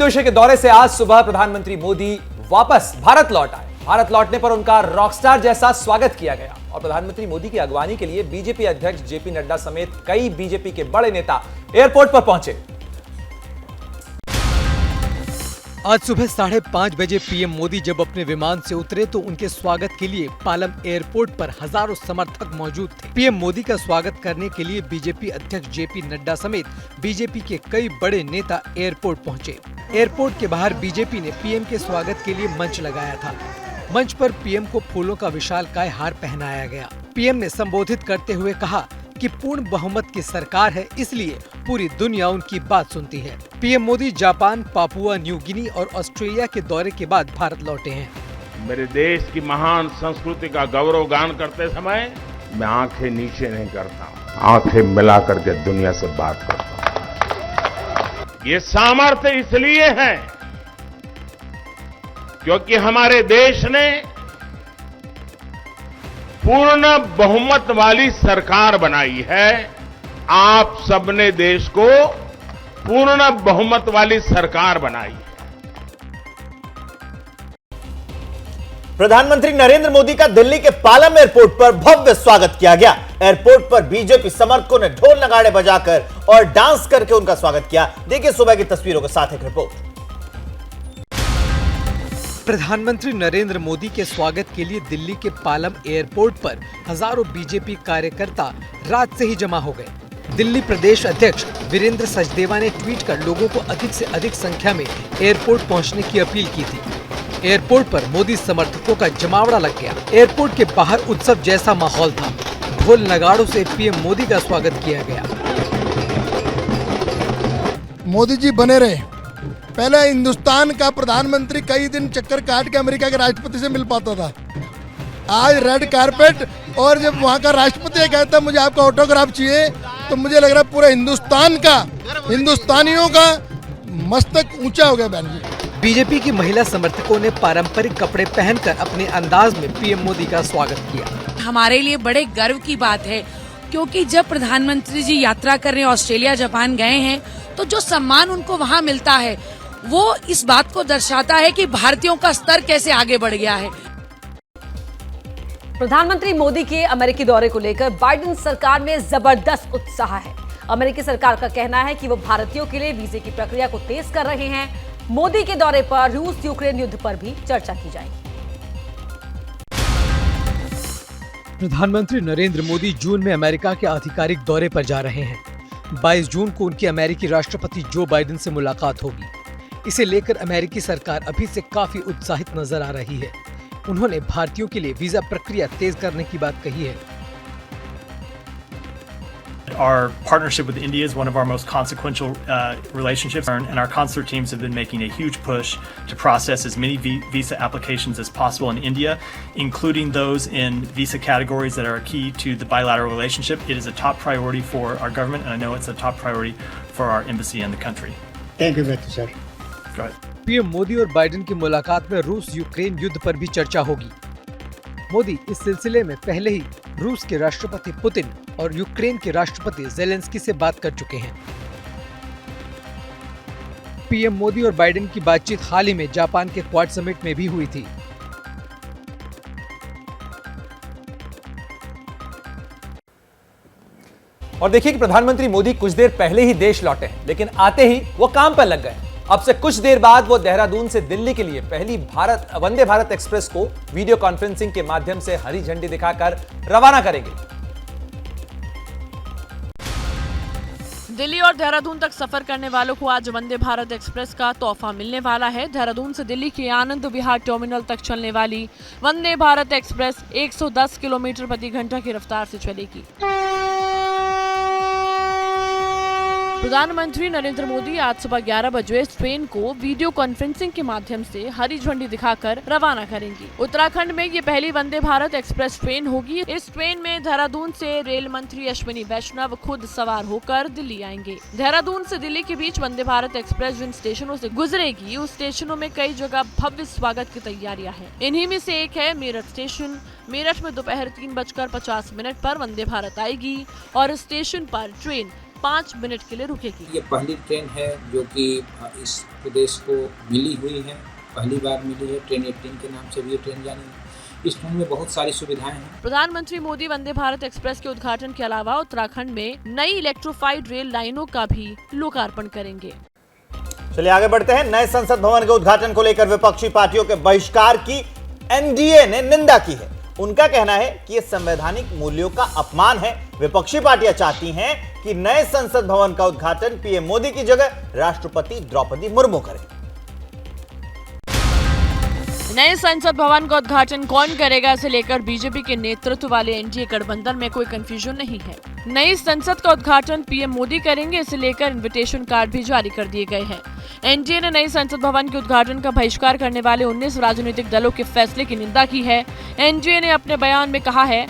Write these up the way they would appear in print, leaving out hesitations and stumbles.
मध्य के दौरे से आज सुबह प्रधानमंत्री मोदी वापस भारत लौट आए। भारत लौटने पर उनका रॉकस्टार जैसा स्वागत किया गया और प्रधानमंत्री मोदी की अगवानी के लिए बीजेपी अध्यक्ष जेपी नड्डा समेत कई बीजेपी के बड़े नेता एयरपोर्ट पर पहुंचे। आज सुबह 5:30 बजे पीएम मोदी जब अपने विमान से उतरे तो उनके स्वागत के लिए पालम एयरपोर्ट पर हजारों समर्थक मौजूद थे। पीएम मोदी का स्वागत करने के लिए बीजेपी अध्यक्ष जेपी नड्डा समेत बीजेपी के कई बड़े नेता एयरपोर्ट पहुंचे। एयरपोर्ट के बाहर बीजेपी ने पीएम के स्वागत के लिए मंच लगाया था। मंच पर पीएम को फूलों का विशालकाय हार पहनाया गया। पीएम ने संबोधित करते हुए कहा कि पूर्ण बहुमत की सरकार है, इसलिए पूरी दुनिया उनकी बात सुनती है। PM Modi Japan, Papua New Guinea और ऑस्ट्रेलिया के दौरे के बाद भारत लौटे हैं। मेरे देश की महान संस्कृति का गौरवगान करते समय मैं आंखें नीचे नहीं करता, आंखें मिला करके दुनिया से बात करता हूं। ये सामर्थ्य इसलिए है क्योंकि हमारे देश ने पूर्ण बहुमत वाली सरकार बनाई है। आप सबने देश को पूर्ण बहुमत वाली सरकार बनाई है। प्रधानमंत्री नरेंद्र मोदी का दिल्ली के पालम एयरपोर्ट पर भव्य स्वागत किया गया। एयरपोर्ट पर बीजेपी समर्थकों ने ढोल नगाड़े बजाकर और डांस करके उनका स्वागत किया। देखिए सुबह की तस्वीरों के साथ एक रिपोर्ट। प्रधानमंत्री नरेंद्र मोदी के स्वागत के लिए दिल्ली के पालम एयरपोर्ट पर हजारों बीजेपी कार्यकर्ता रात से ही जमा हो गए। दिल्ली प्रदेश अध्यक्ष वीरेंद्र सचदेवा ने ट्वीट कर लोगों को अधिक से अधिक संख्या में एयरपोर्ट पहुंचने की अपील की थी। एयरपोर्ट पर मोदी समर्थकों का जमावड़ा लग गया। एयरपोर्ट के बाहर उत्सव जैसा माहौल था। ढोल नगाड़ों से पीएम मोदी का स्वागत किया गया। मोदी जी बने रहे। पहले हिंदुस्तान का प्रधानमंत्री कई दिन चक्कर काट के अमेरिका के राष्ट्रपति से मिल पाता था। आज रेड कारपेट और जब वहाँ का राष्ट्रपति कहता मुझे आपका ऑटोग्राफ चाहिए तो मुझे लग रहा है पूरे हिंदुस्तान का, हिंदुस्तानियों का मस्तक ऊंचा हो गया। बहन जी, बीजेपी की महिला समर्थकों ने पारंपरिक कपड़े पहनकर अपने अंदाज में पीएम मोदी का स्वागत किया। हमारे लिए बड़े गर्व की बात है क्योंकि जब प्रधानमंत्री जी यात्रा करने ऑस्ट्रेलिया, जापान गए हैं तो जो सम्मान उनको वहाँ मिलता है वो इस बात को दर्शाता है कि भारतीयों का स्तर कैसे आगे बढ़ गया है। प्रधानमंत्री मोदी के अमेरिकी दौरे को लेकर बाइडेन सरकार में जबरदस्त उत्साह है। अमेरिकी सरकार का कहना है कि वो भारतीयों के लिए वीजे की प्रक्रिया को तेज कर रहे हैं। मोदी के दौरे पर रूस यूक्रेन युद्ध पर भी चर्चा की जाएगी। प्रधानमंत्री नरेंद्र मोदी जून में अमेरिका के आधिकारिक दौरे पर जा रहे हैं। 22 जून को उनकी अमेरिकी राष्ट्रपति जो बाइडेन से मुलाकात होगी। इसे लेकर अमेरिकी सरकार अभी से काफी उत्साहित नजर आ रही है। उन्होंने भारतीयों के लिए वीजा प्रक्रिया तेज करने की बात कही है। Our partnership with India is one of our most consequential relationships, and our consular teams have been making a huge push to process as many visa applications as possible in India, including those in visa categories that are key to the bilateral relationship. It is a top priority for our government, and I know it's a top priority for our embassy in the country. Thank you very sir. PM Modi और Biden की मुलाकात में रूस Ukraine युद्ध पर भी चर्चा होगी। मोदी इस सिलसिले में पहले ही रूस के राष्ट्रपति पुतिन और यूक्रेन के राष्ट्रपति जेलेंस्की से बात कर चुके हैं। पीएम मोदी और बाइडेन की बातचीत हाल ही में जापान के क्वाड समिट में भी हुई थी। और देखिए कि प्रधानमंत्री मोदी कुछ देर पहले ही देश लौटे हैं, लेकिन आते ही वो काम पर लग गए। अब से कुछ देर बाद वो देहरादून से दिल्ली के लिए पहली वंदे भारत एक्सप्रेस को वीडियो कॉन्फ्रेंसिंग के माध्यम से हरी झंडी दिखाकर रवाना करेंगे। दिल्ली और देहरादून तक सफर करने वालों को आज वंदे भारत एक्सप्रेस का तोहफा मिलने वाला है। देहरादून से दिल्ली के आनंद विहार टर्मिनल तक चलने वाली वंदे भारत एक्सप्रेस 110 किलोमीटर प्रति घंटा की रफ्तार से चलेगी। प्रधानमंत्री नरेंद्र मोदी आज सुबह 11 बजे इस ट्रेन को वीडियो कॉन्फ्रेंसिंग के माध्यम से हरी झंडी दिखाकर रवाना करेंगी। उत्तराखंड में ये पहली वंदे भारत एक्सप्रेस ट्रेन होगी। इस ट्रेन में देहरादून से रेल मंत्री अश्विनी वैष्णव खुद सवार होकर दिल्ली आएंगे। देहरादून से दिल्ली के बीच वंदे भारत एक्सप्रेस जिन स्टेशनों से गुजरेगी उस स्टेशनों में कई जगह भव्य स्वागत की तैयारियां हैं। इन्हीं में से एक है मेरठ स्टेशन। मेरठ में दोपहर 3:50 पर वंदे भारत आएगी और इस स्टेशन पर ट्रेन 5 मिनट के लिए रुकेगी। ये पहली ट्रेन है जो कि इस प्रदेश को मिली हुई है, पहली बार मिली है। ट्रेन 18 के नाम से भी ये ट्रेन जानी है। इस ट्रेन में बहुत सारी सुविधाएं हैं। प्रधानमंत्री मोदी वंदे भारत एक्सप्रेस के उद्घाटन के अलावा उत्तराखंड में नई इलेक्ट्रिफाइड रेल लाइनों का भी लोकार्पण करेंगे। चलिए आगे बढ़ते हैं। नए संसद भवन के उद्घाटन को लेकर विपक्षी पार्टियों के बहिष्कार की एनडीए ने निंदा की है। उनका कहना है कि यह संवैधानिक मूल्यों का अपमान है। विपक्षी पार्टियां चाहती हैं कि नए संसद भवन का उद्घाटन पीएम मोदी की जगह राष्ट्रपति द्रौपदी मुर्मू करें। नए संसद भवन का उद्घाटन कौन करेगा, इसे लेकर बीजेपी के नेतृत्व वाले एनडीए गठबंधन में कोई कंफ्यूजन नहीं है। नई संसद का उद्घाटन पीएम मोदी करेंगे, इसे लेकर इनविटेशन कार्ड भी जारी कर दिए गए हैं। एनडीए ने नई संसद भवन के उद्घाटन का बहिष्कार करने वाले 19 राजनीतिक दलों के फैसले की निंदा की है। एनडीए ने अपने बयान में कहा है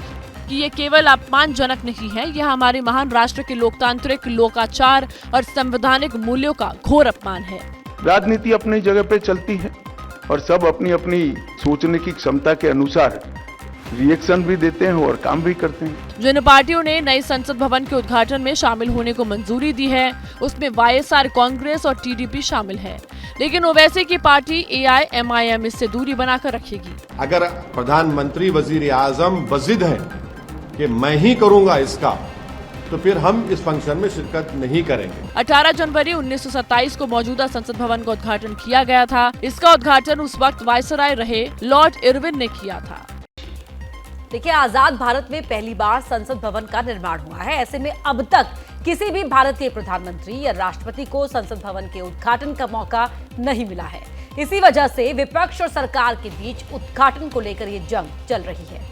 कि ये केवल अपमानजनक नहीं है, यह हमारे महान राष्ट्र के लोकतांत्रिक, लोकाचार और संवैधानिक मूल्यों का घोर अपमान है। राजनीति अपनी जगह पे चलती है और सब अपनी अपनी सोचने की क्षमता के अनुसार रिएक्शन भी देते हैं और काम भी करते हैं। जिन पार्टियों ने नए संसद भवन के उद्घाटन में शामिल होने को मंजूरी दी है, उसमें वाईएसआर कांग्रेस और टीडीपी शामिल है, लेकिन ओवैसी की पार्टी एआईएमआईएम इससे दूरी बनाकर रखेगी। अगर प्रधानमंत्री वजीर आजम वजिद है कि मैं ही करूंगा इसका, तो फिर हम इस फंक्शन में शिरकत नहीं करेंगे। 18 जनवरी 1927 को मौजूदा संसद भवन का उद्घाटन किया गया था। इसका उद्घाटन उस वक्त वायसराय रहे लॉर्ड इरविन ने किया था। देखिए, आजाद भारत में पहली बार संसद भवन का निर्माण हुआ है। ऐसे में अब तक किसी भी भारतीय प्रधानमंत्री या राष्ट्रपति को संसद भवन के उद्घाटन का मौका नहीं मिला है। इसी वजह से विपक्ष और सरकार के बीच उद्घाटन को लेकर ये जंग चल रही है।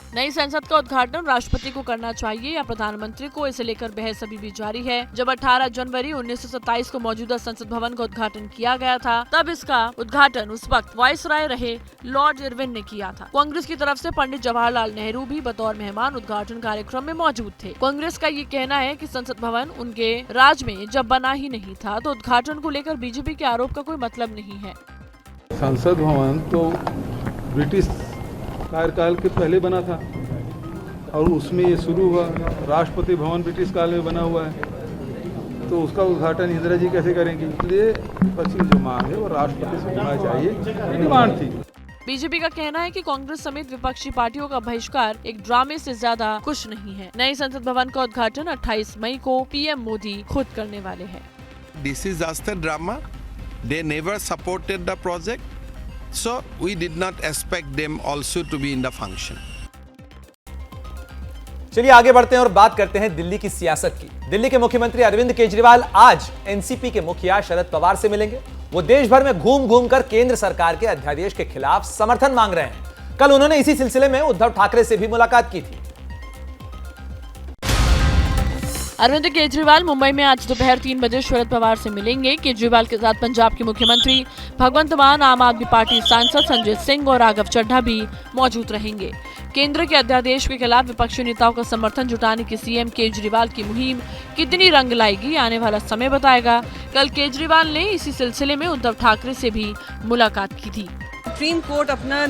नई संसद का उद्घाटन राष्ट्रपति को करना चाहिए या प्रधानमंत्री को, इसे लेकर बहस अभी भी जारी है। जब 18 जनवरी 1927 को मौजूदा संसद भवन का उद्घाटन किया गया था, तब इसका उद्घाटन उस वक्त वायसराय रहे लॉर्ड इरविन ने किया था। कांग्रेस की तरफ से पंडित जवाहरलाल नेहरू भी बतौर मेहमान उद्घाटन कार्यक्रम में मौजूद थे। कांग्रेस का ये कहना है कि संसद भवन उनके राज में जब बना ही नहीं था, तो उद्घाटन को लेकर बीजेपी के आरोप का कोई मतलब नहीं है। संसद भवन तो ब्रिटिश कार्यकाल के पहले बना था और उसमें ये शुरू हुआ। राष्ट्रपति भवन ब्रिटिश काल में बना हुआ है, तो उसका उद्घाटन इंदिरा जी कैसे करेंगी? इसलिए विपक्षी जो मांग है वो राष्ट्रपति से होना चाहिए, ये डिमांड थी। बीजेपी का कहना है कि कांग्रेस समेत विपक्षी पार्टियों का बहिष्कार एक ड्रामे से ज्यादा कुछ नहीं है। नए संसद भवन का उद्घाटन 28 मई को पीएम मोदी खुद करने वाले हैं। This is just a drama. They never supported the project. So we did not expect them also to be in the function. चलिए आगे बढ़ते हैं और बात करते हैं दिल्ली की सियासत की। दिल्ली के मुख्यमंत्री अरविंद केजरीवाल आज एनसीपी के मुखिया शरद पवार से मिलेंगे। वो देश भर में घूम घूम कर केंद्र सरकार के अध्यादेश के खिलाफ समर्थन मांग रहे हैं। कल उन्होंने इसी सिलसिले में उद्धव ठाकरे से भी मुलाकात की थी। अरविंद केजरीवाल मुंबई में आज दोपहर 3 बजे शरद पवार से मिलेंगे। केजरीवाल के साथ पंजाब के मुख्यमंत्री भगवंत मान, आम आदमी पार्टी सांसद संजय सिंह और राघव चड्ढा भी मौजूद रहेंगे। केंद्र के अध्यादेश के खिलाफ विपक्षी नेताओं का समर्थन जुटाने की सीएम केजरीवाल की मुहिम कितनी रंग लाएगी, आने वाला समय बताएगा। कल केजरीवाल ने इसी सिलसिले में उद्धव ठाकरे से भी मुलाकात की थी। सुप्रीम कोर्ट अपना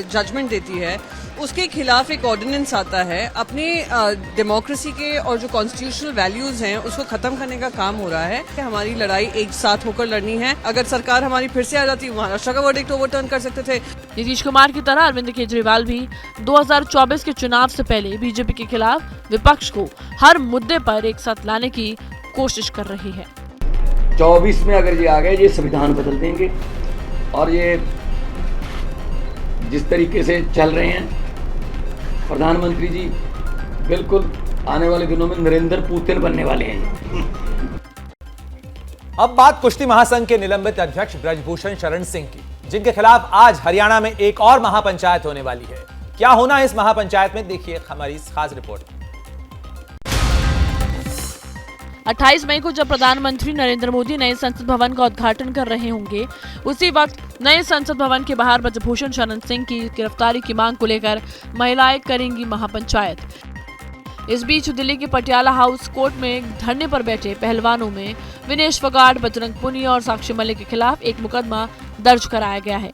जजमेंट देती है, उसके खिलाफ एक ऑर्डिनेंस आता है। अपनी डेमोक्रेसी के और जो कॉन्स्टिट्यूशनल वैल्यूज हैं उसको खत्म करने का काम हो रहा है। हमारी लड़ाई एक साथ होकर लड़नी है। अगर सरकार हमारी फिर से आ जाती, महाराष्ट्र का वर्डिक्ट ओवरटर्न कर सकते थे। नीतीश कुमार की तरह अरविंद केजरीवाल भी 2024 के चुनाव से पहले बीजेपी के खिलाफ विपक्ष को हर मुद्दे पर एक साथ लाने की कोशिश कर रही है। 24 में अगर ये आ गए, ये संविधान बदल देंगे और ये जिस तरीके से चल रहे हैं प्रधानमंत्री जी, बिल्कुल आने वाले दिनों में नरेंद्र पुतिन बनने वाले हैं। अब बात कुश्ती महासंघ के निलंबित अध्यक्ष ब्रजभूषण शरण सिंह की, जिनके खिलाफ आज हरियाणा में एक और महापंचायत होने वाली है। क्या होना है इस महापंचायत में, देखिए हमारी इस खास रिपोर्ट। 28 मई को जब प्रधानमंत्री नरेंद्र मोदी नए संसद भवन का उद्घाटन कर रहे होंगे, उसी वक्त नए संसद भवन के बाहर ब्रजभूषण शरण सिंह की गिरफ्तारी की मांग को लेकर महिलाएं करेंगी महापंचायत। इस बीच दिल्ली के पटियाला हाउस कोर्ट में धरने पर बैठे पहलवानों में विनेश फोगाट, बजरंग पुनिया और साक्षी मलिक के खिलाफ एक मुकदमा दर्ज कराया गया है।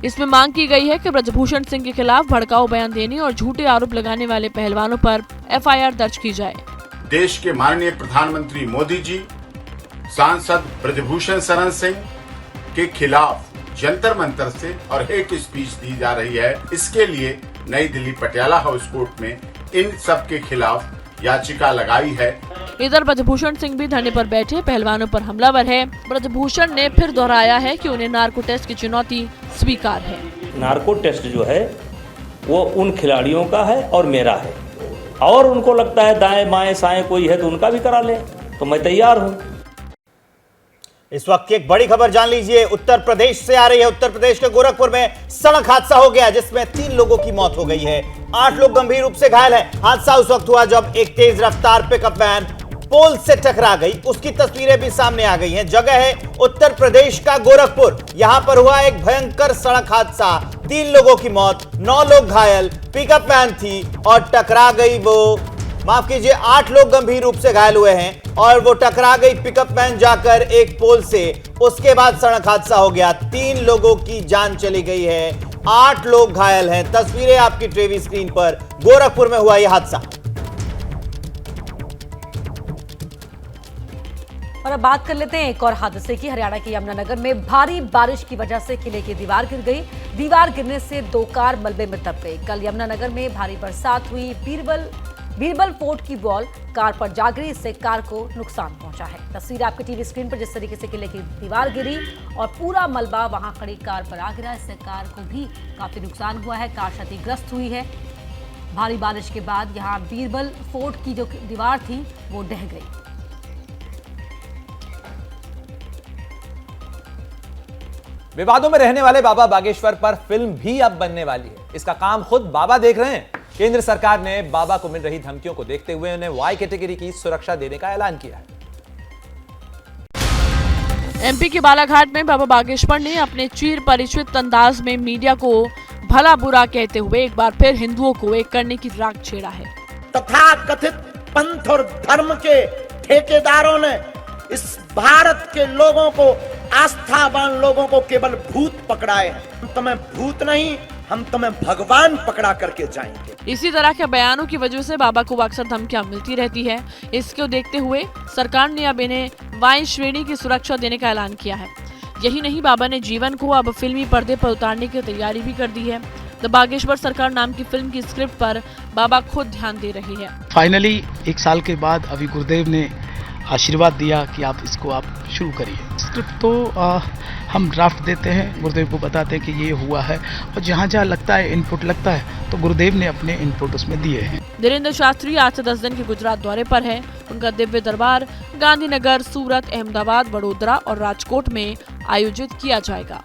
इसमें मांग की गई है कि ब्रजभूषण सिंह के खिलाफ भड़काऊ बयान देने और झूठे आरोप लगाने वाले पहलवानों पर FIR दर्ज की जाए। देश के माननीय प्रधानमंत्री मोदी जी सांसद ब्रजभूषण शरण सिंह के खिलाफ जंतर मंतर से और हेट स्पीच दी जा रही है, इसके लिए नई दिल्ली पटियाला हाउस कोर्ट में इन सब के खिलाफ याचिका लगाई है। इधर ब्रजभूषण सिंह भी धरने पर बैठे पहलवानों पर हमलावर है। ब्रजभूषण ने फिर दोहराया है कि उन्हें नार्को टेस्ट की चुनौती स्वीकार है। नार्को टेस्ट जो है वो उन खिलाड़ियों का है और मेरा है, और उनको लगता है दाएं बाएं साएं कोई है तो उनका भी करा ले, तो मैं तैयार हूं। इस वक्त की एक बड़ी खबर जान लीजिए, उत्तर प्रदेश से आ रही है। उत्तर प्रदेश के गोरखपुर में सड़क हादसा हो गया जिसमें 3 लोगों की मौत हो गई है, 8 लोग गंभीर रूप से घायल हैं। हादसा उस वक्त हुआ जब एक तेज रफ्तार पिकअप वैन पोल से टकरा गई। उसकी तस्वीरें भी सामने आ गई हैं। जगह है उत्तर प्रदेश का गोरखपुर। यहां पर हुआ एक भयंकर सड़क हादसा, 3 लोगों की मौत, 9 लोग घायल। पिकअप वैन थी और टकरा गई वो, माफ कीजिए, 8 लोग गंभीर रूप से घायल हुए हैं और वो टकरा गई पिकअप वैन जाकर एक पोल से। उसके बाद सड़क हादसा हो गया, 3 लोगों की जान चली गई है, 8 लोग घायल हैं। तस्वीरें आपकी टीवी स्क्रीन पर। गोरखपुर में हुआ यह हादसा। और अब बात कर लेते हैं एक और हादसे की। हरियाणा के यमुनानगर में भारी बारिश की वजह से किले की दीवार गिर गई। दीवार गिरने से 2 कार मलबे में दब गई। कल यमुनानगर में भारी बरसात हुई। बीरबल फोर्ट की वॉल कार पर जा गिरी, इससे कार को नुकसान पहुंचा है। तस्वीर आपके टीवी स्क्रीन पर। जिस तरीके से किले की दीवार गिरी और पूरा मलबा वहां खड़ी कार पर आ गिरा, इससे कार को भी काफी नुकसान हुआ है। कार क्षतिग्रस्त हुई है। भारी बारिश के बाद यहां बीरबल फोर्ट की जो दीवार थी वो ढह गई। विवादों में रहने वाले बाबा बागेश्वर पर फिल्म भी अब बनने वाली है। इसका काम खुद बाबा देख रहे हैं। केंद्र सरकार ने बाबा को मिल रही धमकियों को देखते हुए उन्हें Y कैटेगरी की सुरक्षा देने का ऐलान किया है। MP के बालाघाट में बाबा बागेश्वर ने अपने चिर परिचित अंदाज में मीडिया को भला बुरा कहते हुए एक बार फिर हिंदुओं को एक करने की राग छेड़ा है। तथाकथित पंथ और धर्म के ठेकेदारों ने इस भारत के लोगों को, आस्थावान लोगों को केवल भूत पकड़ाए हैं। हम तुम्हें भूत नहीं, हम तुम्हें भगवान पकड़ा करके जाएंगे। इसी तरह के बयानों की वजह से बाबा को अक्सर धमकियां मिलती रहती है। इसको देखते हुए सरकार ने अब इन्हें Y श्रेणी की सुरक्षा देने का ऐलान किया है। यही नहीं, बाबा ने जीवन को अब फिल्मी पर्दे पर उतारने की तैयारी भी कर दी है। द बागेश्वर सरकार नाम की फिल्म की स्क्रिप्ट पर बाबा खुद ध्यान दे रही है। फाइनली 1 साल के बाद अभी गुरुदेव ने आशीर्वाद दिया कि आप इसको शुरू करिए। स्क्रिप्ट तो हम ड्राफ्ट देते हैं, गुरुदेव को बताते हैं कि ये हुआ है, और जहाँ जहाँ लगता है इनपुट लगता है तो गुरुदेव ने अपने इनपुट उसमें दिए हैं। धीरेन्द्र शास्त्री आज से 10 दिन के गुजरात दौरे पर है। उनका दिव्य दरबार गांधीनगर, सूरत, अहमदाबाद, वडोदरा और राजकोट में आयोजित किया जाएगा।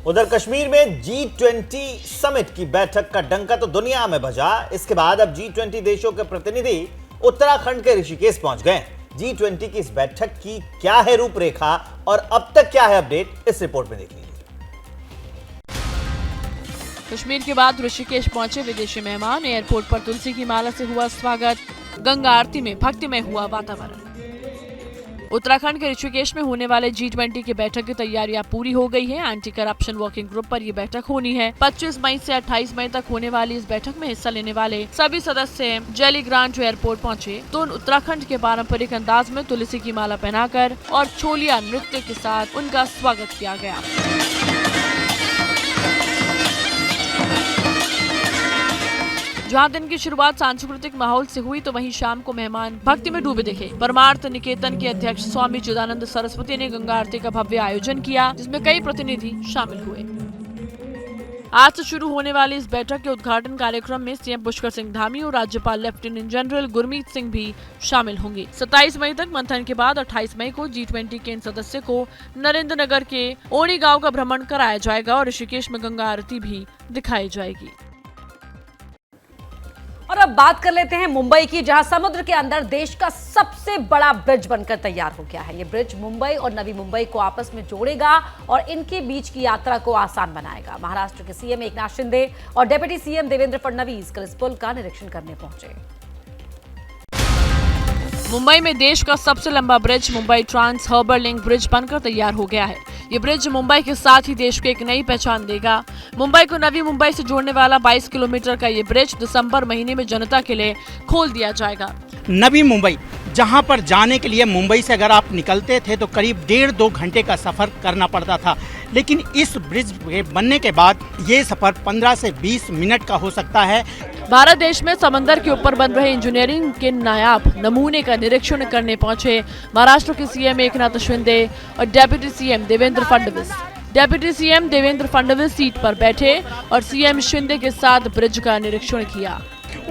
उधर कश्मीर में G20 समिट की बैठक का डंका तो दुनिया में बजा। इसके बाद अब G20 देशों के प्रतिनिधि उत्तराखंड के ऋषिकेश पहुंच गए। G20 की इस बैठक की क्या है रूपरेखा और अब तक क्या है अपडेट, इस रिपोर्ट में देख लीजिए। कश्मीर के बाद ऋषिकेश पहुंचे विदेशी मेहमान। एयरपोर्ट पर तुलसी की माला से हुआ स्वागत। गंगा आरती में भक्तिमय हुआ वातावरण। उत्तराखंड के ऋषिकेश में होने वाले G20 की बैठक की तैयारियां पूरी हो गई है। एंटी करप्शन वर्किंग ग्रुप पर ये बैठक होनी है। 25 मई से 28 मई तक होने वाली इस बैठक में हिस्सा लेने वाले सभी सदस्य जैलीग्रांट एयरपोर्ट पहुंचे तो उत्तराखंड के पारंपरिक अंदाज में तुलसी की माला पहनाकर और छोलिया नृत्य के साथ उनका स्वागत किया गया। जहां दिन की शुरुआत सांस्कृतिक माहौल से हुई तो वहीं शाम को मेहमान भक्ति में डूबे दिखे। परमार्थ निकेतन के अध्यक्ष स्वामी चिदानंद सरस्वती ने गंगा आरती का भव्य आयोजन किया जिसमें कई प्रतिनिधि शामिल हुए। आज से शुरू होने वाली इस बैठक के उद्घाटन कार्यक्रम में सीएम पुष्कर सिंह धामी और राज्यपाल लेफ्टिनेंट जनरल गुरमीत सिंह भी शामिल होंगे। 27 मई तक मंथन के बाद 28 मई को G20 के इन सदस्य को नरेंद्र नगर के ओणी गांव का भ्रमण कराया जाएगा और ऋषिकेश में गंगा आरती भी दिखाई जाएगी। और अब बात कर लेते हैं मुंबई की, जहां समुद्र के अंदर देश का सबसे बड़ा ब्रिज बनकर तैयार हो गया है। ये ब्रिज मुंबई और नवी मुंबई को आपस में जोड़ेगा और इनके बीच की यात्रा को आसान बनाएगा। महाराष्ट्र के सीएम एकनाथ शिंदे और डिप्टी सीएम देवेंद्र फडणवीस कल इस पुल का निरीक्षण करने पहुंचे। मुंबई में देश का सबसे लंबा bridge Mumbai trans harbour link bridge बनकर तैयार हो गया है। ये ब्रिज मुंबई के साथ ही देश को एक नई पहचान देगा। मुंबई को नवी मुंबई से जोड़ने वाला 22 किलोमीटर का ये ब्रिज दिसंबर महीने में जनता के लिए खोल दिया जाएगा। नवी मुंबई, जहां पर जाने के लिए मुंबई से अगर आप निकलते थे तो करीब 1.5-2 घंटे का सफर करना पड़ता था, लेकिन इस ब्रिज के बनने के बाद ये सफर 15 से 20 मिनट का हो सकता है। भारत देश में समंदर के ऊपर बन रहे इंजीनियरिंग के नायाब नमूने का निरीक्षण करने पहुंचे महाराष्ट्र के सीएम एकनाथ शिंदे और deputy CM Devendra Fadnavis. Deputy CM Devendra Fadnavis seat पर बैठे और सीएम शिंदे के साथ ब्रिज का निरीक्षण किया।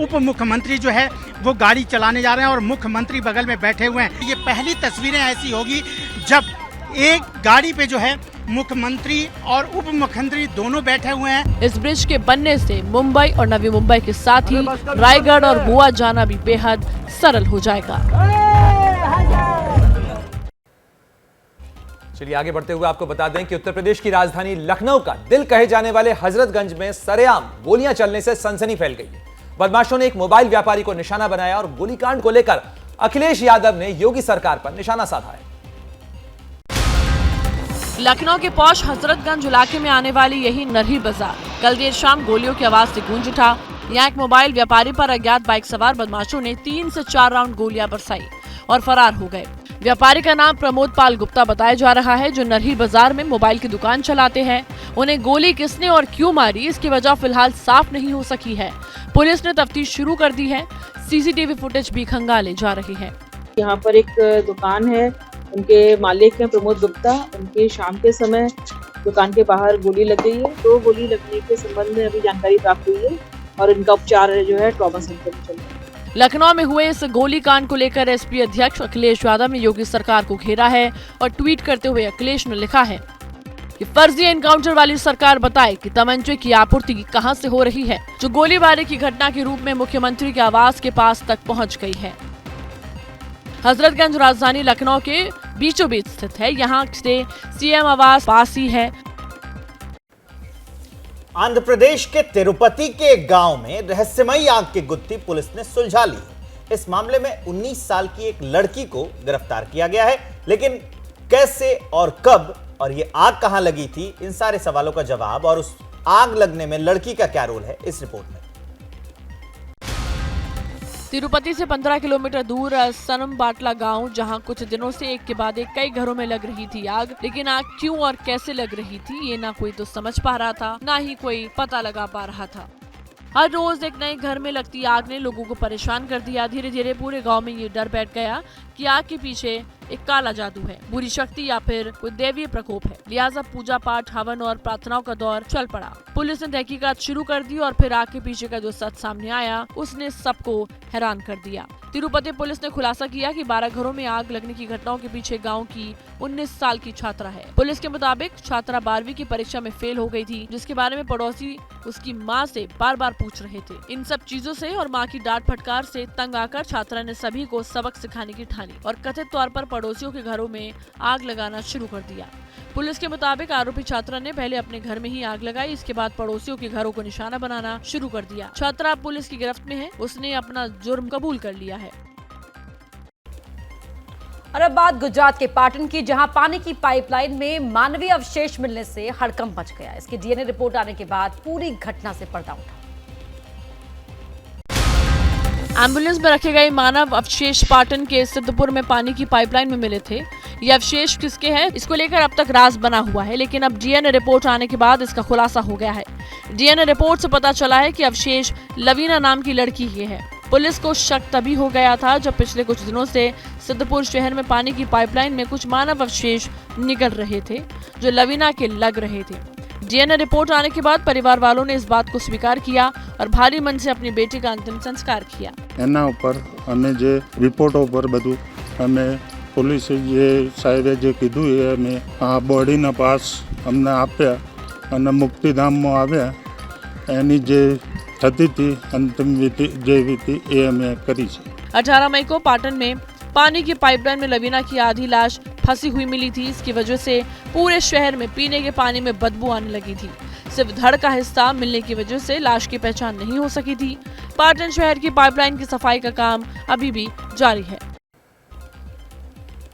उप मुख्यमंत्री जो है वो गाड़ी चलाने जा रहे हैं और मुख्यमंत्री बगल में बैठे हुए हैं। ये पहली तस्वीरें ऐसी होगी जब एक गाड़ी पे जो है मुख्यमंत्री और उप मुख्यमंत्री दोनों बैठे हुए हैं। इस ब्रिज के बनने से मुंबई और नवी मुंबई के साथ ही रायगढ़ और गोवा जाना भी बेहद सरल हो जाएगा। चलिए आगे बढ़ते हुए आपको बता दें कि उत्तर प्रदेश की राजधानी लखनऊ का दिल कहे जाने वाले हजरतगंज में सरेआम गोलियां चलने से सनसनी फैल गई है। बदमाशों ने एक मोबाइल व्यापारी को निशाना बनाया और गोलीकांड को लेकर अखिलेश यादव ने योगी सरकार पर निशाना साधा है। लखनऊ के पौष हजरतगंज इलाके में आने वाली यही नरही बाजार कल देर शाम गोलियों की आवाज से गूंज उठा। यहाँ एक मोबाइल व्यापारी पर अज्ञात बाइक सवार बदमाशों ने 3 से 4 राउंड गोलियां बरसाई और फरार हो गए। व्यापारी का नाम प्रमोद पाल गुप्ता बताया जा रहा है, जो नरही बाजार में मोबाइल की दुकान चलाते हैं। उन्हें गोली किसने और क्यों मारी, इसकी वजह फिलहाल साफ नहीं हो सकी है। पुलिस ने तफ्तीश शुरू कर दी है। सीसीटीवी फुटेज भी खंगाले जा रही है। यहाँ पर एक दुकान है, उनके मालिक हैं प्रमोद गुप्ता। उनकी शाम के समय दुकान के बाहर गोली लग गई है। तो गोली लगने के संबंध में अभी जानकारी प्राप्त हुई है और इनका उपचार जो है ट्रॉमा सेंटर में चल रहा है। लखनऊ में हुए इस गोलीकांड को लेकर एसपी अध्यक्ष अखिलेश यादव ने योगी सरकार को घेरा है और ट्वीट करते हुए अखिलेश ने लिखा है कि फर्जी एनकाउंटर वाली सरकार बताए कि तमंचे की आपूर्ति कहां से हो रही है, जो गोलीबारी की घटना के रूप में मुख्यमंत्री के आवास के पास तक पहुंच गई है। हजरतगंज राजधानी लखनऊ के बीचों बीच स्थित है। यहाँ से सीएम आवास पास ही है। आंध्र प्रदेश के तिरुपति के एक गांव में रहस्यमयी आग की गुत्थी पुलिस ने सुलझा ली है। इस मामले में 19 साल की एक लड़की को गिरफ्तार किया गया है, लेकिन कैसे और कब और ये आग कहां लगी थी, इन सारे सवालों का जवाब और उस आग लगने में लड़की का क्या रोल है, इस रिपोर्ट में। तिरुपति से 15 किलोमीटर दूर सनम बाटला गांव, जहां कुछ दिनों से एक के बाद एक कई घरों में लग रही थी आग, लेकिन आग क्यों और कैसे लग रही थी ये ना कोई तो समझ पा रहा था, ना ही कोई पता लगा पा रहा था। हर रोज एक नए घर में लगती आग ने लोगों को परेशान कर दिया। धीरे धीरे पूरे गांव में ये डर बैठ गया कि आग के पीछे एक काला जादू है, बुरी शक्ति या फिर कोई दैवीय प्रकोप है। लिहाजा पूजा पाठ, हवन और प्रार्थनाओं का दौर चल पड़ा। पुलिस ने तहकीकात शुरू कर दी और फिर आग के पीछे का जो सच सामने आया उसने सबको हैरान कर दिया। तिरुपति पुलिस ने खुलासा किया कि 12 घरों में आग लगने की घटनाओं के पीछे गांव की 19 साल की छात्रा है। पुलिस के मुताबिक छात्रा 12वीं की परीक्षा में फेल हो गई थी, जिसके बारे में पड़ोसी उसकी मां से बार बार पूछ रहे थे। इन सब चीजों से और मां की डांट फटकार से तंग आकर छात्रा ने सभी को सबक सिखाने की ठानी और कथित तौर पर पड़ोसियों के घरों में आग लगाना शुरू कर दिया। पुलिस के मुताबिक आरोपी छात्रा ने पहले अपने घर में ही आग लगाई, इसके बाद पड़ोसियों के घरों को निशाना बनाना शुरू कर दिया। छात्रा पुलिस की गिरफ्त में है, उसने अपना जुर्म कबूल कर लिया है। और अब बात गुजरात के पाटन की, जहां पानी की पाइपलाइन में मानवीय अवशेष मिलने से हड़कंप मच गया। इसकी डीएनए रिपोर्ट आने के बाद पूरी घटना से पर्दा उठा। एम्बुलेंस में रखे गए मानव अवशेष पाटन के सिद्धपुर में पानी की पाइपलाइन में मिले थे। ये अवशेष किसके हैं, इसको लेकर अब तक राज बना हुआ है, लेकिन अब डीएनए रिपोर्ट आने के बाद इसका खुलासा हो गया है। डीएनए रिपोर्ट से पता चला है कि अवशेष लवीना नाम की लड़की ही है। पुलिस को शक तभी हो गया था जब पिछले कुछ दिनों से सिद्धपुर शहर में पानी की पाइपलाइन में कुछ मानव अवशेष निकल रहे थे, जो लवीना के लग रहे थे। डीएनए रिपोर्ट आने के बाद परिवार वालों ने इस बात को स्वीकार किया और भारी मन से अपनी बेटी का अंतिम संस्कार किया। एना ऊपर हमें जे रिपोर्टों पर बधु हमें पुलिस जे साहेबे जे कीधुं ए अमे आ बॉडी ना पास हमने आप्या अने मुक्तिधाम में आव्या। एनी जे थती थी अंतिम विधि जे विधि ए अमे करी छे। 18 मई को पाटन में पानी की पाइपलाइन में लवीना की आधी लाश फंसी हुई मिली थी। इसकी वजह से पूरे शहर में पीने के पानी में बदबू आने लगी थी। सिर्फ धड़ का हिस्सा मिलने की वजह से लाश की पहचान नहीं हो सकी थी। पाटन शहर की पाइपलाइन की सफाई का काम अभी भी जारी है।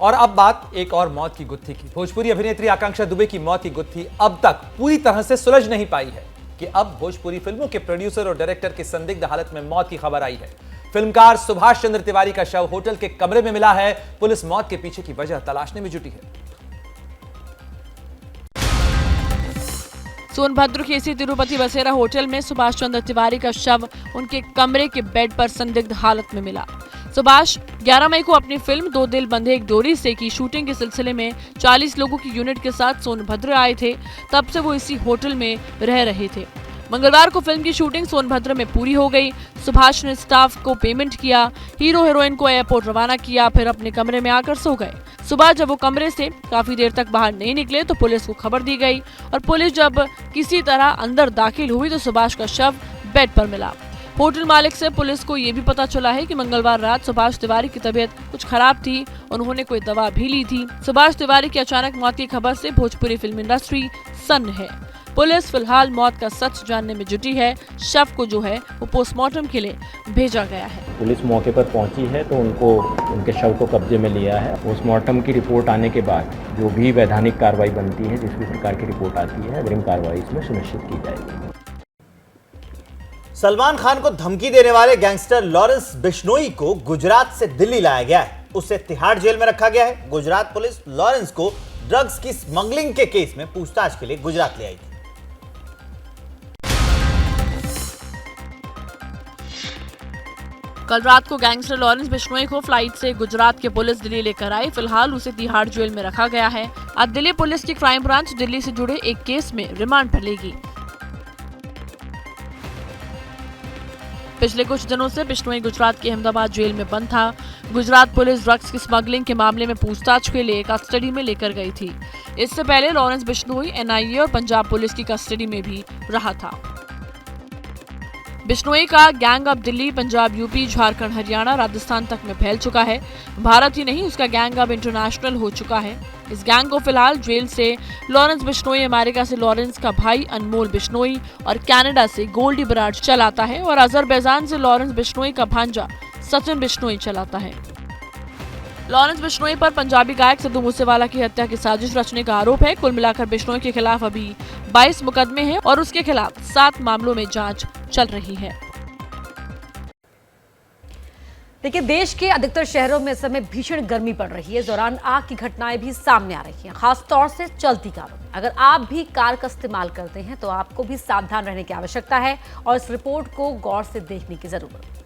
और अब बात एक और मौत की गुत्थी की। भोजपुरी अभिनेत्री आकांक्षा दुबे की मौत की गुत्थी अब तक पूरी तरह से सुलझ नहीं पाई है कि अब भोजपुरी फिल्मों के प्रोड्यूसर और डायरेक्टर की संदिग्ध हालत में मौत की खबर आई है। फिल्मकार सुभाष चंद्र तिवारी का शव होटल के कमरे में मिला है। पुलिस मौत के पीछे की वजह तलाशने में जुटी है। सोनभद्र के इसी तिरुपति बसेरा होटल में सुभाष चंद्र तिवारी का शव उनके कमरे के बेड पर संदिग्ध हालत में मिला। सुभाष 11 मई को अपनी फिल्म दो दिल बंधे एक डोरी से की शूटिंग के सिलसिले में 40 लोगों की यूनिट के साथ सोनभद्र आए थे। तब से वो इसी होटल में रह रहे थे। मंगलवार को फिल्म की शूटिंग सोनभद्र में पूरी हो गई। सुभाष ने स्टाफ को पेमेंट किया, हीरो हीरोइन को एयरपोर्ट रवाना किया, फिर अपने कमरे में आकर सो गए। सुबह जब वो कमरे से काफी देर तक बाहर नहीं निकले तो पुलिस को खबर दी गई और पुलिस जब किसी तरह अंदर दाखिल हुई तो सुभाष का शव बेड पर मिला। होटल मालिक से पुलिस को ये भी पता चला है कि मंगलवार रात सुभाष तिवारी की तबीयत कुछ खराब थी। उन्होंने कोई दवा भी ली थी। सुभाष तिवारी की अचानक मौत की खबर से भोजपुरी फिल्म इंडस्ट्री सन्न है। पुलिस फिलहाल मौत का सच जानने में जुटी है। शव को जो है वो पोस्टमार्टम के लिए भेजा गया है। पुलिस मौके पर पहुंची है तो उनके शव को कब्जे में लिया है। पोस्टमार्टम की रिपोर्ट आने के बाद जो भी वैधानिक कार्रवाई बनती है, जिस भी प्रकार की रिपोर्ट आती है, अग्रिम कार्रवाई इसमें सुनिश्चित की जाएगी। सलमान खान को धमकी देने वाले गैंगस्टर लॉरेंस बिश्नोई को गुजरात से दिल्ली लाया गया है। उसे तिहाड़ जेल में रखा गया है। गुजरात पुलिस लॉरेंस को ड्रग्स की स्मगलिंग के केस में पूछताछ के लिए गुजरात ले आई थी। कल रात को गैंगस्टर लॉरेंस बिश्नोई को फ्लाइट से गुजरात के पुलिस दिल्ली लेकर आई। फिलहाल उसे तिहाड़ जेल में रखा गया है। आज दिल्ली पुलिस की क्राइम ब्रांच दिल्ली से जुड़े एक केस में रिमांड पर लेगी। पिछले कुछ दिनों से बिश्नोई गुजरात के अहमदाबाद जेल में बंद था। गुजरात पुलिस ड्रग्स की स्मगलिंग के मामले में पूछताछ के लिए कस्टडी में लेकर गई थी। इससे पहले लॉरेंस बिश्नोई एनआईए और पंजाब पुलिस की कस्टडी में भी रहा था। बिश्नोई का गैंग अब दिल्ली, पंजाब, यूपी, झारखंड, हरियाणा, राजस्थान तक में फैल चुका है। भारत ही नहीं, उसका गैंग अब इंटरनेशनल हो चुका है। इस गैंग को फिलहाल जेल से लॉरेंस बिश्नोई, अमेरिका से लॉरेंस का भाई अनमोल बिश्नोई और कनाडा से गोल्डी बराड चलाता है और अजरबैजान से लॉरेंस बिश्नोई का भांजा सचिन बिश्नोई चलाता है। लॉरेंस बिश्नोई पर पंजाबी गायक सिद्धू मूसेवाला की हत्या की साजिश रचने का आरोप है। कुल मिलाकर बिश्नोई के खिलाफ अभी 22 मुकदमे हैं और उसके खिलाफ 7 मामलों में जांच चल रही है। देखिए, देश के अधिकतर शहरों में इस समय भीषण गर्मी पड़ रही है। इस दौरान आग की घटनाएं भी सामने आ रही हैं, खासतौर से चलती कारों में। अगर आप भी कार का इस्तेमाल करते हैं तो आपको भी सावधान रहने की आवश्यकता है और इस रिपोर्ट को गौर से देखने की जरूरत है।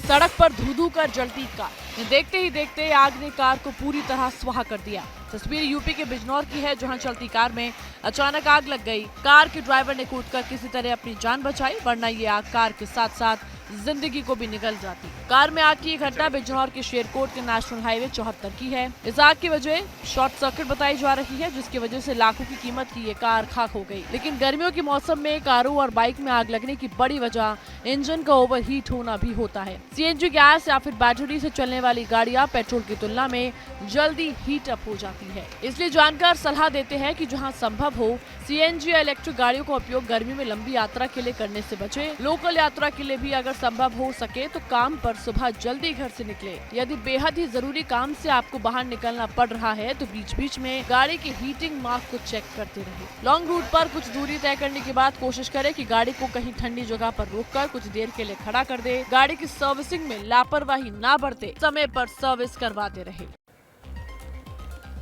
सड़क पर धू-धू कर जलती कार। देखते ही देखते आग ने कार को पूरी तरह स्वाहा कर दिया। तस्वीर यूपी के बिजनौर की है, जहां चलती कार में अचानक आग लग गई। कार के ड्राइवर ने कूदकर किसी तरह अपनी जान बचाई, वरना ये आग कार के साथ साथ जिंदगी को भी निगल जाती। कार में आग की ये घटना बिजनौर के शेरकोट के नेशनल हाईवे 74 की है। इस आग की वजह शॉर्ट सर्किट बताई जा रही है, जिसकी वजह से लाखों की कीमत की ये कार खाक हो गई। लेकिन गर्मियों के मौसम में कारों और बाइक में आग लगने की बड़ी वजह इंजन का ओवरहीट होना भी होता है। सीएनजी गैस या फिर बैटरी से चलने वाली गाड़ियां पेट्रोल की तुलना में जल्दी हीट अप हो जाती है। इसलिए जानकार सलाह देते हैं कि जहां संभव हो सीएनजी या इलेक्ट्रिक गाड़ियों का उपयोग गर्मी में लंबी यात्रा के लिए करने से बचे। लोकल यात्रा के लिए भी अगर संभव हो सके तो काम पर सुबह जल्दी घर से निकले। यदि बेहद ही जरूरी काम से आपको बाहर निकलना पड़ रहा है तो बीच बीच में गाड़ी के हीटिंग मार्क को चेक करते रहे। लॉन्ग रूट पर कुछ दूरी तय करने के बाद कोशिश करें कि गाड़ी को कहीं ठंडी जगह पर रोककर कुछ देर के लिए खड़ा कर दे। गाड़ी की सर्विसिंग में लापरवाही ना बरते, समय पर सर्विस करवाते रहे।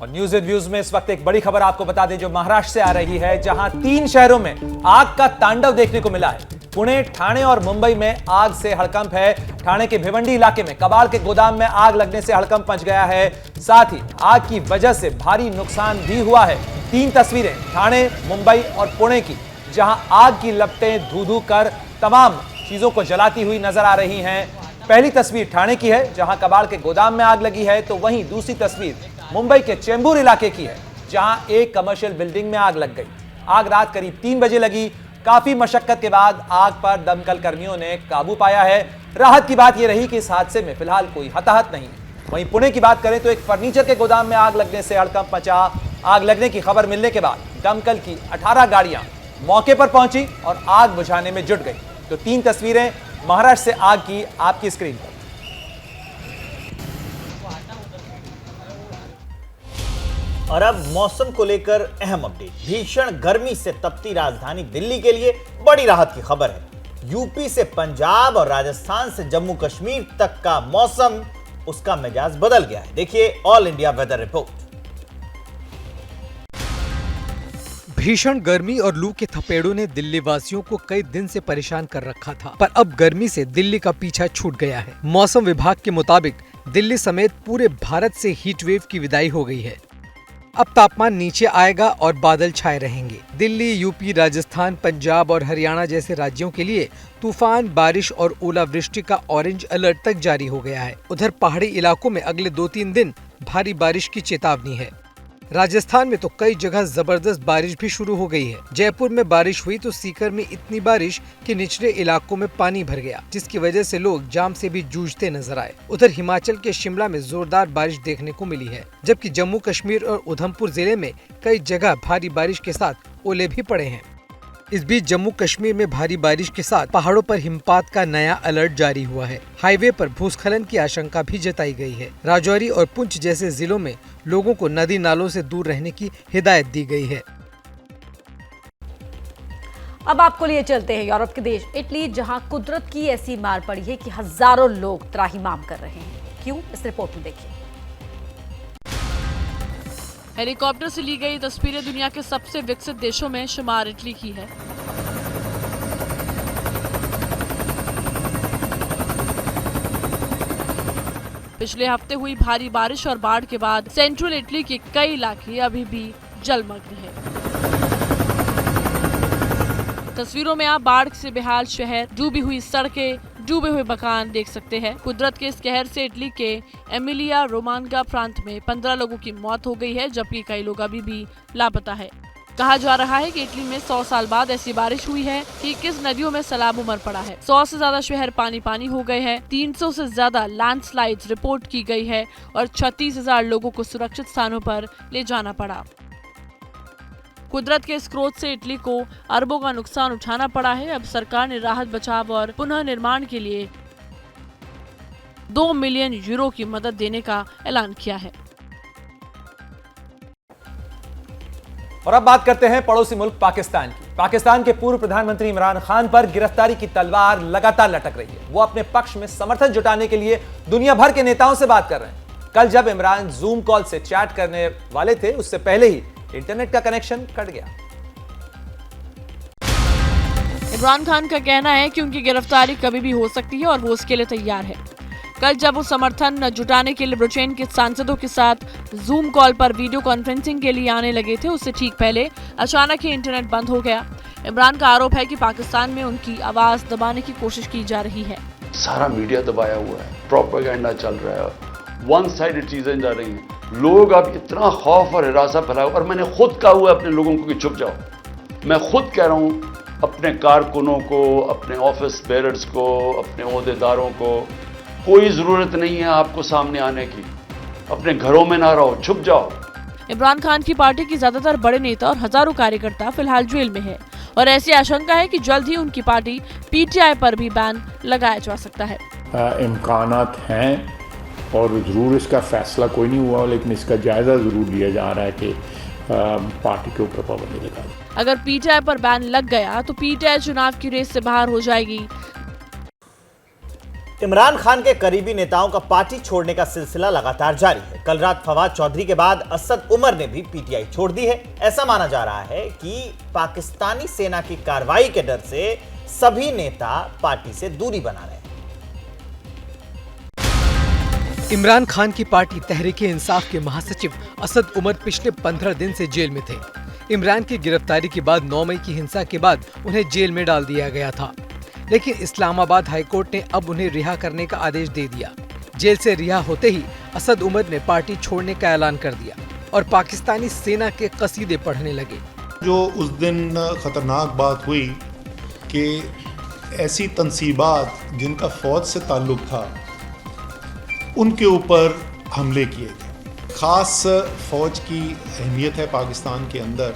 और न्यूज एंड व्यूज में इस वक्त एक बड़ी खबर आपको बता दें जो महाराष्ट्र से आ रही है, जहां 3 शहरों में आग का तांडव देखने को मिला है। पुणे, ठाणे और मुंबई में आग से हड़कंप है। ठाणे के भिवंडी इलाके में कबाड़ के गोदाम में आग लगने से हड़कंप मच गया है। साथ ही आग की वजह से भारी नुकसान भी हुआ है। 3 तस्वीरें ठाणे, मुंबई और पुणे की, जहां आग की लपटें धू-धू कर तमाम चीजों को जलाती हुई नजर आ रही हैं। पहली तस्वीर ठाणे की है, जहां कबाड़ के गोदाम में आग लगी है, तो वहीं दूसरी तस्वीर मुंबई के चेंबूर इलाके की है, जहां एक कमर्शियल बिल्डिंग में आग लग गई। आग रात करीब 3 बजे लगी। काफी मशक्कत के बाद आग पर दमकल कर्मियों ने काबू पाया है। राहत की बात यह रही कि इस हादसे में फिलहाल कोई हताहत नहीं है। वहीं पुणे की बात करें तो एक फर्नीचर के गोदाम में आग लगने से हड़कंप मचा। आग लगने की खबर मिलने के बाद दमकल की 18 गाड़ियां मौके पर पहुंची और आग बुझाने में जुट गई। तो 3 तस्वीरें महाराष्ट्र से आग की आपकी स्क्रीन पर। और अब मौसम को लेकर अहम अपडेट। भीषण गर्मी से तपती राजधानी दिल्ली के लिए बड़ी राहत की खबर है। यूपी से पंजाब और राजस्थान से जम्मू कश्मीर तक का मौसम, उसका मिजाज बदल गया है। देखिए ऑल इंडिया वेदर रिपोर्ट। भीषण गर्मी और लू के थपेड़ों ने दिल्ली वासियों को कई दिन से परेशान कर रखा था, पर अब गर्मी से दिल्ली का पीछा छूट गया है। मौसम विभाग के मुताबिक दिल्ली समेत पूरे भारत से हीट वेव की विदाई हो गई है। अब तापमान नीचे आएगा और बादल छाए रहेंगे। दिल्ली, यूपी, राजस्थान, पंजाब और हरियाणा जैसे राज्यों के लिए तूफान, बारिश और ओलावृष्टि का ऑरेंज अलर्ट तक जारी हो गया है। उधर पहाड़ी इलाकों में अगले 2-3 दिन भारी बारिश की चेतावनी है। राजस्थान में तो कई जगह जबरदस्त बारिश भी शुरू हो गई है। जयपुर में बारिश हुई तो सीकर में इतनी बारिश कि निचले इलाकों में पानी भर गया, जिसकी वजह से लोग जाम से भी जूझते नजर आए। उधर हिमाचल के शिमला में जोरदार बारिश देखने को मिली है, जबकि जम्मू कश्मीर और उधमपुर जिले में कई जगह भारी बारिश के साथ ओले भी पड़े हैं। इस बीच जम्मू कश्मीर में भारी बारिश के साथ पहाड़ों पर हिमपात का नया अलर्ट जारी हुआ है। हाईवे पर भूस्खलन की आशंका भी जताई गई है। राजौरी और पुंछ जैसे जिलों में लोगों को नदी नालों से दूर रहने की हिदायत दी गई है। अब आपको लिए चलते हैं यूरोप के देश इटली, जहां कुदरत की ऐसी मार पड़ी है कि हजारों लोग त्राहिमाम कर रहे हैं। क्यों, इस रिपोर्ट में देखिए। हेलीकॉप्टर से ली गई तस्वीरें दुनिया के सबसे विकसित देशों में शुमार इटली की है। पिछले हफ्ते हुई भारी बारिश और बाढ़ के बाद सेंट्रल इटली के कई इलाके अभी भी जलमग्न हैं। तस्वीरों में आप बाढ़ से बेहाल शहर, डूबी हुई सड़कें, डूबे हुए मकान देख सकते हैं। कुदरत के इस कहर से इटली के एमिलिया रोमांगा प्रांत में 15 लोगों की मौत हो गई है, जबकि कई लोग अभी भी लापता है। कहा जा रहा है कि इटली में 100 साल बाद ऐसी बारिश हुई है कि 21 नदियों में सैलाब उमड़ पड़ा है। 100 से ज्यादा शहर पानी पानी हो गए हैं। 300 से ज्यादा लैंडस्लाइड्स रिपोर्ट की गई है और 36,000 लोगों को सुरक्षित स्थानों पर ले जाना पड़ा। कुदरत के इस क्रोध से इटली को अरबों का नुकसान उठाना पड़ा है। अब सरकार ने राहत, बचाव और पुनः निर्माण के लिए 2 मिलियन यूरो की मदद देने का ऐलान किया है। और अब बात करते हैं पड़ोसी मुल्क पाकिस्तान की। पाकिस्तान के पूर्व प्रधानमंत्री इमरान खान पर गिरफ्तारी की तलवार लगातार लटक रही है। वो अपने पक्ष में समर्थन जुटाने के लिए दुनिया भर के नेताओं से बात कर रहे हैं। कल जब इमरान जूम कॉल से चैट करने वाले थे, उससे पहले ही इंटरनेट का कनेक्शन कट गया। इमरान खान का कहना है कि उनकी गिरफ्तारी कभी भी हो सकती है और वो उसके लिए तैयार है। कल जब वो समर्थन जुटाने के लिए ब्रिटेन के सांसदों के साथ जूम कॉल पर वीडियो कॉन्फ्रेंसिंग के लिए आने लगे थे, उससे ठीक पहले अचानक ही इंटरनेट बंद हो गया। इमरान का आरोप है कि पाकिस्तान में उनकी आवाज दबाने की कोशिश की जा रही है। सारा मीडिया दबाया हुआ है, प्रोपेगेंडा चल रहा है, वन साइडेड चीजें जा रही हैं। लोग अब इतना खौफ और हिरासा फैलाओ, और मैंने खुद कहा हुआ है अपने लोगों को कि छुप जाओ। मैं खुद कह रहा हूँ अपने कारकुनों को, अपने ऑफिस बेरर्स को, अपने ओहदेदारों को, कोई जरूरत नहीं है आपको सामने आने की। अपने घरों में ना रहो, छुप जाओ। इमरान खान की पार्टी की ज्यादातर बड़े नेता और हजारों कार्यकर्ता फिलहाल जेल में है और ऐसी आशंका है कि जल्द ही उनकी पार्टी पीटीआई पर भी बैन लगाया जा सकता है। इम्कानात हैं और जरूर इसका फैसला कोई नहीं हुआ, लेकिन इसका जायजा जरूर लिया जा रहा है कि पार्टी के ऊपर पाबंदी लगा दी। अगर पीटीआई पर बैन लग गया तो पीटीआई चुनाव की रेस से बाहर हो जाएगी। इमरान खान के करीबी नेताओं का पार्टी छोड़ने का सिलसिला लगातार जारी है। कल रात फवाद चौधरी के बाद असद उमर ने भी पीटीआई छोड़ दी है। ऐसा माना जा रहा है कि पाकिस्तानी सेना की कार्रवाई के डर से सभी नेता पार्टी से दूरी बना रहे हैं। इमरान खान की पार्टी तहरीक-ए-इंसाफ के महासचिव असद उमर पिछले 15 दिन से जेल में थे। इमरान की गिरफ्तारी के बाद 9 मई की हिंसा के बाद उन्हें जेल में डाल दिया गया था, लेकिन इस्लामाबाद हाईकोर्ट ने अब उन्हें रिहा करने का आदेश दे दिया। जेल से रिहा होते ही असद उमर ने पार्टी छोड़ने का ऐलान कर दिया और पाकिस्तानी सेना के कसीदे पढ़ने लगे। जो उस दिन खतरनाक बात हुई कि ऐसी तंसीबात जिनका फौज से ताल्लुक था, उनके ऊपर हमले किए गए। ख़ास फौज की अहमियत है पाकिस्तान के अंदर,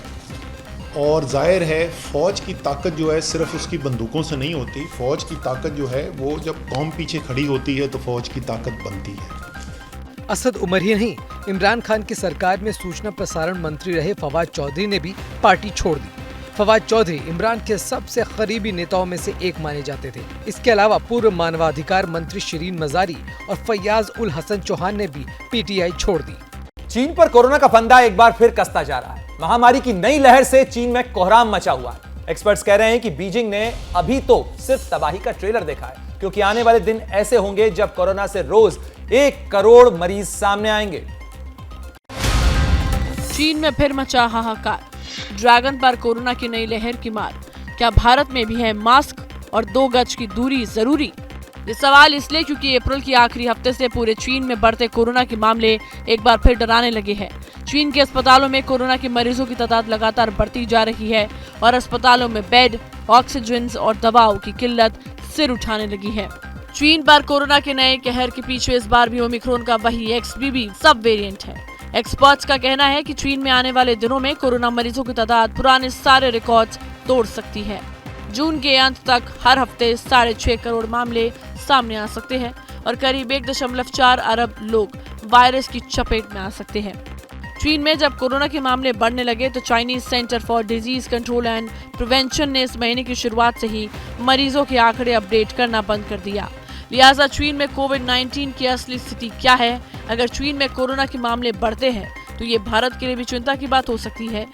और जाहिर है फ़ौज की ताकत जो है सिर्फ उसकी बंदूकों से नहीं होती। फ़ौज की ताकत जो है वो जब कौम पीछे खड़ी होती है तो फ़ौज की ताकत बनती है। असद उमर ही नहीं, इमरान खान की सरकार में सूचना प्रसारण मंत्री रहे फवाद चौधरी ने भी पार्टी छोड़ दी। फवाद चौधरी इमरान के सबसे करीबी नेताओं में से एक माने जाते थे। इसके अलावा पूर्व मानवाधिकार मंत्री शिरीन मजारी और फैयाज उल हसन चौहान ने भी पीटीआई छोड़ दी। चीन पर कोरोना का फंदा एक बार फिर कसता जा रहा है। महामारी की नई लहर से चीन में कोहराम मचा हुआ है। एक्सपर्ट्स कह रहे हैं कि बीजिंग ने अभी तो सिर्फ तबाही का ट्रेलर देखा है, क्योंकि आने वाले दिन ऐसे होंगे जब कोरोना से रोज 1 करोड़ मरीज सामने आएंगे। चीन में फिर मचा हाहाकार। ड्रैगन पर कोरोना की नई लहर की मार। क्या भारत में भी है मास्क और 2 गज की दूरी जरूरी? ये सवाल इसलिए क्योंकि अप्रैल के आखिरी हफ्ते से पूरे चीन में बढ़ते कोरोना के मामले एक बार फिर डराने लगे हैं। चीन के अस्पतालों में कोरोना के मरीजों की तादाद लगातार बढ़ती जा रही है और अस्पतालों में बेड, ऑक्सीजन और दवाओं की किल्लत सिर उठाने लगी है। चीन पर कोरोना के नए कहर के पीछे इस बार भी ओमिक्रॉन का वही XBB सब वेरिएंट है। एक्सपर्ट्स का कहना है कि चीन में आने वाले दिनों में कोरोना मरीजों की तादाद पुराने सारे रिकॉर्ड्स तोड़ सकती है। जून के अंत तक हर हफ्ते 6.5 करोड़ मामले सामने आ सकते हैं और करीब 1.4 अरब लोग वायरस की चपेट में आ सकते हैं। चीन में जब कोरोना के मामले बढ़ने लगे तो Chinese centre for disease control and prevention ने इस महीने की शुरुआत से ही मरीजों के आंकड़े अपडेट करना बंद कर दिया। लिहाजा चीन में कोविड-19 की असली स्थिति क्या है? अगर चीन में कोरोना के मामले बढ़ते हैं तो ये भारत के लिए भी चिंता की बात हो सकती है।